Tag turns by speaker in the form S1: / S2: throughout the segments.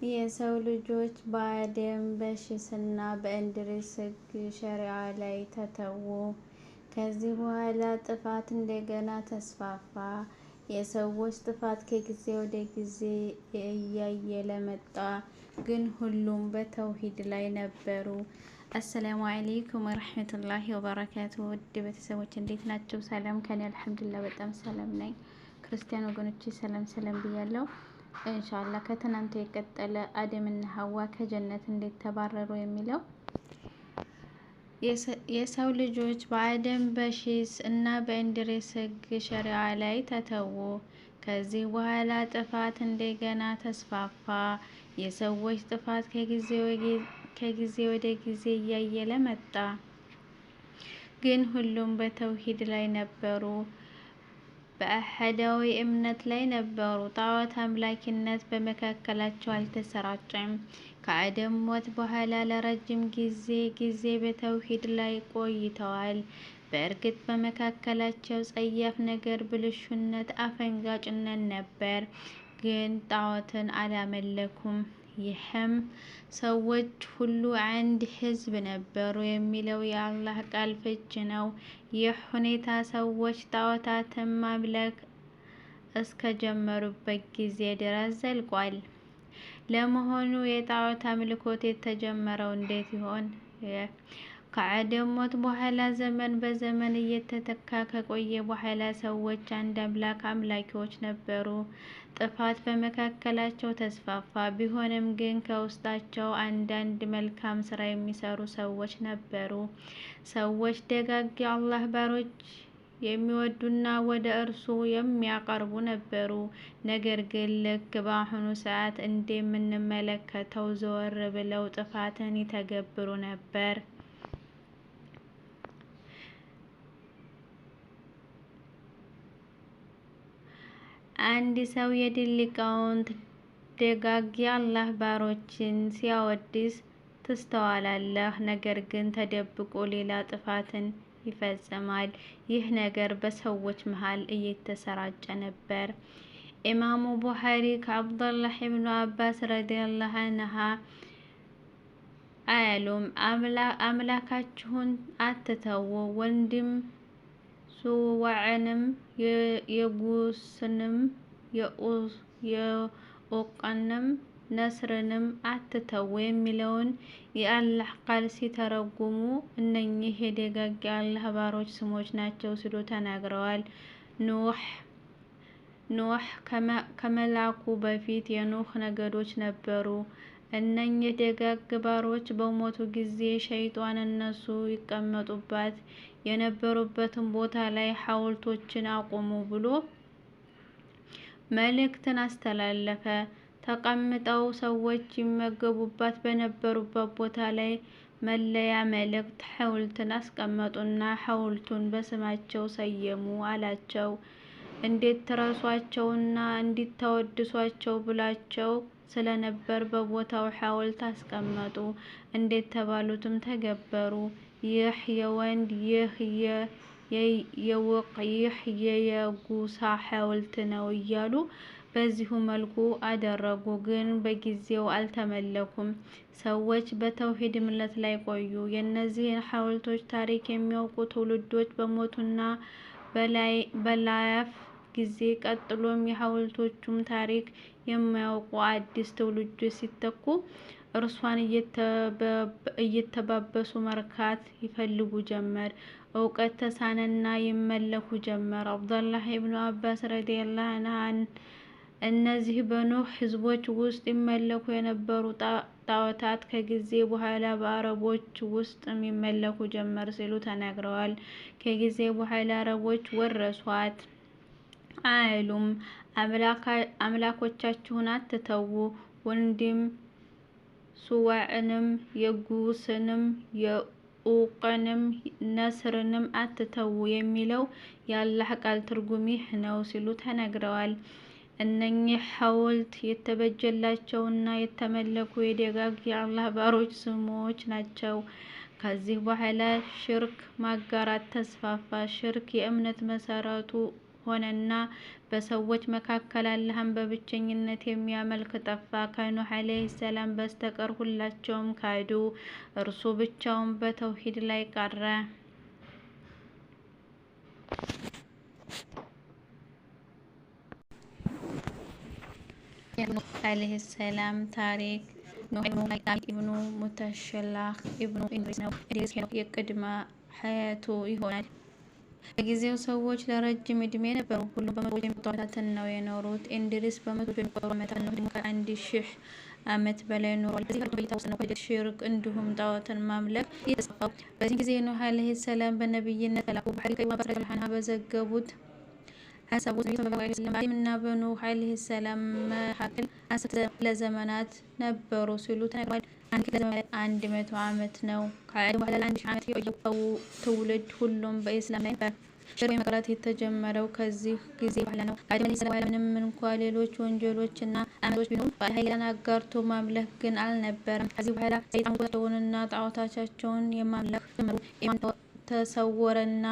S1: የሰው ልጆች በአደም በሺስና በእንድሪስ ሕግ ሸሪዓ ላይ ተተዉ። ከዚህ በኋላ ጥፋት እንደገና ተስፋፋ። የሰዎች ጥፋት ከጊዜ ወደ ጊዜ እያየለ መጣ፣ ግን ሁሉም በተውሂድ ላይ ነበሩ። አሰላሙ አለይኩም ወረህመቱላሂ ወበረካቱ። ውድ ቤተሰቦች እንዴት ናቸው? ሰላም ከኔ አልሐምዱሊላህ በጣም ሰላም ነኝ። ክርስቲያን ወገኖቼ ሰላም ሰላም ብያለሁ። ኢንሻአላህ ከትናንት የቀጠለ አደምና ሐዋ ከጀነት እንዴት ተባረሩ የሚለው የሰው ልጆች በአደም በሺስ እና በእንድሪስ ሕግ ሸሪዓ ላይ ተተዉ። ከዚህ በኋላ ጥፋት እንደገና ተስፋፋ። የሰዎች ጥፋት ከጊዜ ወደ ጊዜ እያየለ መጣ፣ ግን ሁሉም በተውሂድ ላይ ነበሩ፣ በአሐዳዊ እምነት ላይ ነበሩ። ጣዖት አምላኪነት በመካከላቸው አልተሰራጨም። ከአደም ሞት በኋላ ለረጅም ጊዜ በተውሂድ ላይ ቆይተዋል። በእርግጥ በመካከላቸው ጸያፍ ነገር፣ ብልሹነት፣ አፈንጋጭነት ነበር፣ ግን ጣዖትን አላመለኩም። ይህም ሰዎች ሁሉ አንድ ህዝብ ነበሩ የሚለው የአላህ ቃል ፍች ነው። ይህ ሁኔታ ሰዎች ጣዖታትን ማምለክ እስከጀመሩበት ጊዜ ድረስ ዘልቋል። ለመሆኑ የጣዖት አምልኮት የተጀመረው እንዴት ይሆን? ከአደም ሞት በኋላ ዘመን በዘመን እየተተካ ከቆየ በኋላ ሰዎች አንድ አምላክ አምላኪዎች ነበሩ። ጥፋት በመካከላቸው ተስፋፋ። ቢሆንም ግን ከውስጣቸው አንዳንድ መልካም ስራ የሚሰሩ ሰዎች ነበሩ። ሰዎች ደጋግ የአላህ ባሮች የሚወዱና ወደ እርሱ የሚያቀርቡ ነበሩ። ነገር ግን ልክ በአሁኑ ሰዓት እንደምንመለከተው ዘወር ብለው ጥፋትን ይተገብሩ ነበር። አንድ ሰው የድል ሊቃውንት ደጋግ የአላህ ባሮችን ሲያወድስ ትስተዋላለህ። ነገር ግን ተደብቆ ሌላ ጥፋትን ይፈጽማል። ይህ ነገር በሰዎች መሃል እየተሰራጨ ነበር። ኢማሙ ቡኻሪ ከአብዱላህ ኢብኑ አባስ ረዲየላሁ ዐንሁ አያሉም፣ አምላካችሁን አትተዉ፣ ወንድም ሱዋዕንም የጉስንም የኡቅንም ነስርንም አትተዉ የሚለውን የአላህ ቃል ሲተረጉሙ እነኚህ የደጋግ የአላህ ባሮች ስሞች ናቸው ሲሉ ተናግረዋል። ኑህ ከመላኩ በፊት የኑህ ነገዶች ነበሩ። እነኚህ ደጋግ ባሮች በሞቱ ጊዜ ሸይጧን እነሱ ይቀመጡባት የነበሩበትን ቦታ ላይ ሐውልቶችን አቁሙ ብሎ መልእክትን አስተላለፈ። ተቀምጠው ሰዎች ይመገቡባት በነበሩበት ቦታ ላይ መለያ መልእክት ሐውልትን አስቀመጡና ሐውልቱን በስማቸው ሰየሙ አላቸው። እንድትረሷቸውና እንድታወድሷቸው ብላቸው ስለነበር በቦታው ሐውልት አስቀመጡ። እንደተባሉትም ተገበሩ። ይህ የወንድ ይህ የውቅ ይህ የጉሳ ሐውልት ነው እያሉ በዚሁ መልኩ አደረጉ። ግን በጊዜው አልተመለኩም። ሰዎች በተውሂድ እምነት ላይ ቆዩ። የእነዚህን ሐውልቶች ታሪክ የሚያውቁ ትውልዶች በሞቱና በላያፍ ጊዜ ቀጥሎም የሐውልቶቹም ታሪክ የማያውቁ አዲስ ትውልዶች ሲተኩ እርሷን እየተባበሱ መርካት ይፈልጉ ጀመር። እውቀት ተሳነና ይመለኩ ጀመር። አብዱላህ ኢብኑ አባስ ረዲየላሁ ዐንሁ እነዚህ በኑህ ህዝቦች ውስጥ ይመለኩ የነበሩ ጣዖታት ከጊዜ በኋላ በአረቦች ውስጥ ይመለኩ ጀመር ሲሉ ተናግረዋል። ከጊዜ በኋላ አረቦች ወረሷት። አይሉም፣ አምላኮቻችሁን አትተዉ፣ ወንድም ሱዋዕንም የጉስንም የኡቅንም ነስርንም አትተዉ የሚለው የአላህ ቃል ትርጉም ይህ ነው ሲሉ ተናግረዋል። እነኚህ ሐውልት የተበጀላቸውና የተመለኩ የደጋግ የአላህ ባሮች ስሞች ናቸው። ከዚህ በኋላ ሽርክ ማጋራት ተስፋፋ። ሽርክ የእምነት መሰረቱ ሆነና በሰዎች መካከል አላህን በብቸኝነት የሚያመልክ ጠፋ። ከኑህ ዓለይሂ ሰላም በስተቀር ሁላቸውም ካዱ። እርሱ ብቻውን በተውሂድ ላይ ቀረ። የኑህ ዓለይሂ ሰላም ታሪክ ኑህ ኢብኑ ላቃት ኢብኑ ሙተሸላህ ኢብኑ ኢድሪስ ነው። ኢድሪስ ሄኖክ የቅድመ ሀያቱ ይሆናል። በጊዜው ሰዎች ለረጅም እድሜ ነበሩ። ሁሉም በመቶዎች የሚቆጠሩ ዓመታትን ነው የኖሩት። ኢድሪስ በመቶዎች የሚቆጠሩ ዓመታት ነው። ደግሞ ከ1000 ዓመት በላይ ኖሯል። በዚህ ቆይታ ውስጥ ነው ክህደት፣ ሽርክ እንዲሁም ጣዖትን ማምለክ የተስፋፋው። በዚህ ጊዜ ኑህ ዓለይሂ ሰላም በነብይነት ተላኩ። በሐዲስ ከኢብኑ አባስ ረዲየላሁ ዐንሁ በዘገቡት ሐሳብ ውስጥ ነብዩ ሰለላሁ ዐለይሂ ወሰለም በአደም እና በኑህ ዓለይሂ ሰላም መካከል 10 ክፍለ ዘመናት ነበሩ ሲሉ ተናግረዋል። አንድ ክፍለ ዘመን ማለት 100 ዓመት ነው። ከአደም በኋላ ለ1000 ዓመት የቆየው ትውልድ ሁሉም በኢስላም ላይ ነበር። ሽርክ መቅረት የተጀመረው ከዚህ ጊዜ በኋላ ነው። ከአደም ዓለይሂ ሰላም በኋላ ምንም እንኳ ሌሎች ወንጀሎች እና አመጾች ቢኖሩም በአላህ ሌላን አጋርቶ ማምለክ ግን አልነበረም። ከዚህ በኋላ ሰይጣን ቁጣቸውንና ጣዖታቸውን የማምለክ ጀመሩ። ኢማን ተሰወረና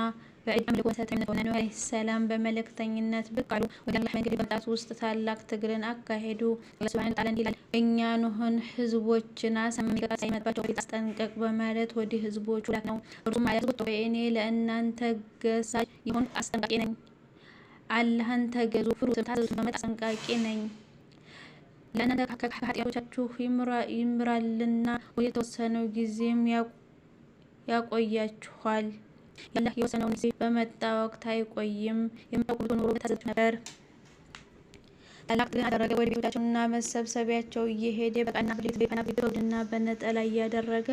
S1: በዒድ አምልኮ መሰረታዊነት ሆነ። ኑህ ዓለይሂ ሰላም በመልእክተኝነት ብቅ አሉ። ወደ አላህ መንገድ በመምጣት ውስጥ ታላቅ ትግልን አካሄዱ። አላህ ሱብሓነሁ ወተዓላ እንዲህ ይላል፣ እኛ ኑህን ህዝቦችን አሰማን መቀጣት ሳይመጣባቸው በፊት አስጠንቀቅ በማለት ወደ ህዝቦቹ ላክነው። እርሱም አለ፣ ህዝቦች ሆይ እኔ ለእናንተ ገሳጭ የሆንኩ አስጠንቃቂ ነኝ። አላህን ተገዙ ፍሩትም ታዘዙት በማለት አስጠንቃቂ ነኝ። ለእናንተ ከኃጢአቶቻችሁ ይምራልና ወደ ተወሰነው ጊዜም ያቆያችኋል። የአላህ የወሰነውን ጊዜ በመጣ ወቅት አይቆይም። የምታውቁ ብትሆኑ ኖሮ በታዘዛችሁ ነበር። ታላቅ ትግልን አደረገ። ወደ ቤቶቻቸውና መሰብሰቢያቸው እየሄደ በቀንና በሌሊት በሆድና በነጠላ እያደረገ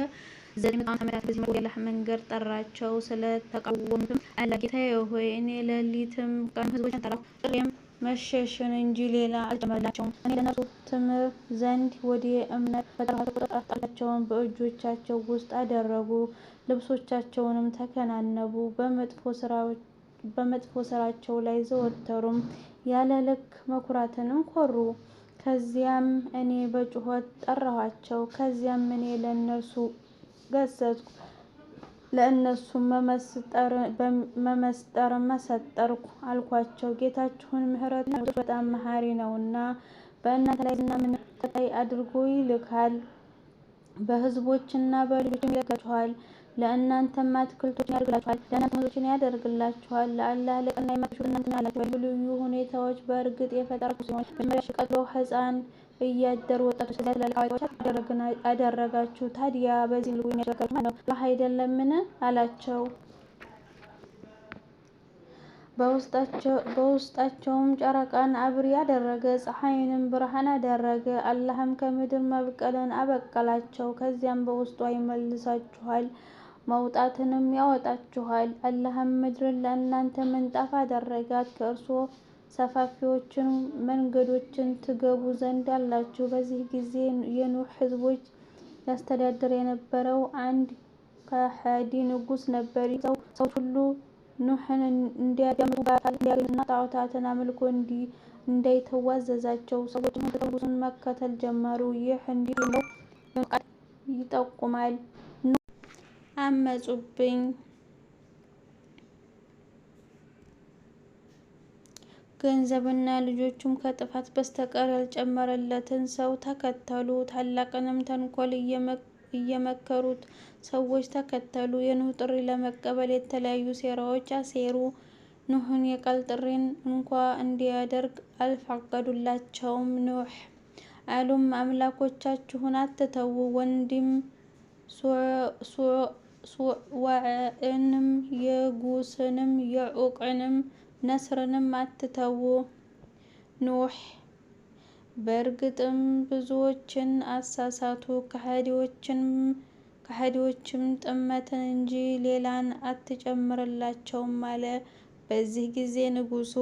S1: 900 ዓመታት በዚህ መልኩ ወደ አላህ መንገድ ጠራቸው። ስለተቃወሙትም አላህ ጌታዬ ሆይ እኔ ሌሊትም ቀንም ህዝቦችን ጠራሁ፣ ጥሬም መሸሽን እንጂ ሌላ አልጨመረላቸውም። እኔ ለእነርሱ ትምር ዘንድ ወደ እምነት በጠራኋቸው ቁጥር ጣታቸውን በእጆቻቸው ውስጥ አደረጉ፣ ልብሶቻቸውንም ተከናነቡ፣ በመጥፎ ስራቸው ላይ ዘወተሩም፣ ያለ ልክ መኩራትንም ኮሩ። ከዚያም እኔ በጩኸት ጠራኋቸው። ከዚያም እኔ ለእነርሱ ገሰጽኩ፣ ለእነሱም መመስጠር መሰጠርኩ አልኳቸው። ጌታችሁን ምህረቱን ለሚወዱት በጣም መሐሪ ነውና በእናንተ ላይ ዝና ምን ተከታይ አድርጎ ይልካል። በህዝቦችና በልጆችም ይለካችኋል። ለእናንተም አትክልቶችን ያደርግላችኋል፣ ለእናንተም ወንዞችን ያደርግላችኋል። ለአላህ ልቅና የማትሹት እናንተ ምን አላችሁ? በልዩ ልዩ ሁኔታዎች በእርግጥ የፈጠራችሁ ሲሆን መጀመሪያ ቀጥሎ ህፃን እያደር ወጣቶች ከዚያ ትላልቅ አዋቂዎች አደረጋችሁ። ታዲያ በዚህ መልኩ የሚያደርጋችሁ ማን ነው? አላህ አይደለምን? አላቸው። በውስጣቸውም ጨረቃን አብሪ አደረገ፣ ፀሐይንም ብርሃን አደረገ። አላህም ከምድር መብቀልን አበቀላቸው። ከዚያም በውስጧ ይመልሳችኋል፣ መውጣትንም ያወጣችኋል። አላህም ምድርን ለእናንተ ምንጣፍ አደረጋት፣ ከእርሷ ሰፋፊዎችን መንገዶችን ትገቡ ዘንድ አላችሁ። በዚህ ጊዜ የኑህ ህዝቦች ያስተዳድር የነበረው አንድ ከሃዲ ንጉስ ነበር። ሰዎች ሁሉ ኑህን እንዲያዳምጡ በአካል እንዲያገኙና ጣዖታትን አምልኮ እንዳይተዉ አዘዛቸው። ሰዎችም ንጉሱን መከተል ጀመሩ። ይህ እንዲህ የሚለው የኑህ ቃል ይጠቁማል። ኑህ አመጹብኝ፣ ገንዘብና ልጆቹም ከጥፋት በስተቀር ያልጨመረለትን ሰው ተከተሉ። ታላቅንም ተንኮል እየመከሩት ሰዎች ተከተሉ። የኑህ ጥሪ ለመቀበል የተለያዩ ሴራዎች አሴሩ። ኑህን የቃል ጥሪን እንኳ እንዲያደርግ አልፈቀዱላቸውም። ኑህ አሉም አምላኮቻችሁን አትተዉ፣ ወንድም ሱዋዕንም የጉስንም የዑቅንም ነስርንም አትተዉ። ኑህ በእርግጥም ብዙዎችን አሳሳቱ፣ ከሃዲዎችም ጥመትን እንጂ ሌላን አትጨምርላቸውም አለ። በዚህ ጊዜ ንጉሱ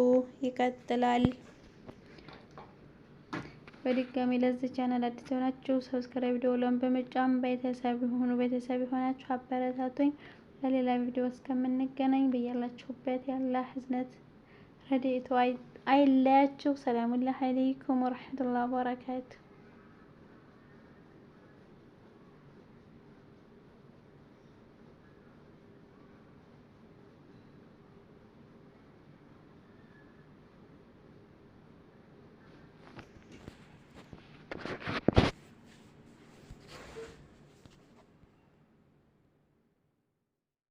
S1: ይቀጥላል። በድጋሚ ለዚህ ቻናል አዲስ የሆናችሁ ሰብስክራይብ ደወሉን በመጫን ቤተሰብ ይሁኑ። ቤተሰብ የሆናችሁ አበረታቱኝ። በሌላ ቪዲዮ እስከምንገናኝ በያላችሁበት የአላህ ህዝነት ረድኤቱ አይለያችሁ። ሰላሙላህ አለይኩም ወረህመቱላሂ ወበረካቱ።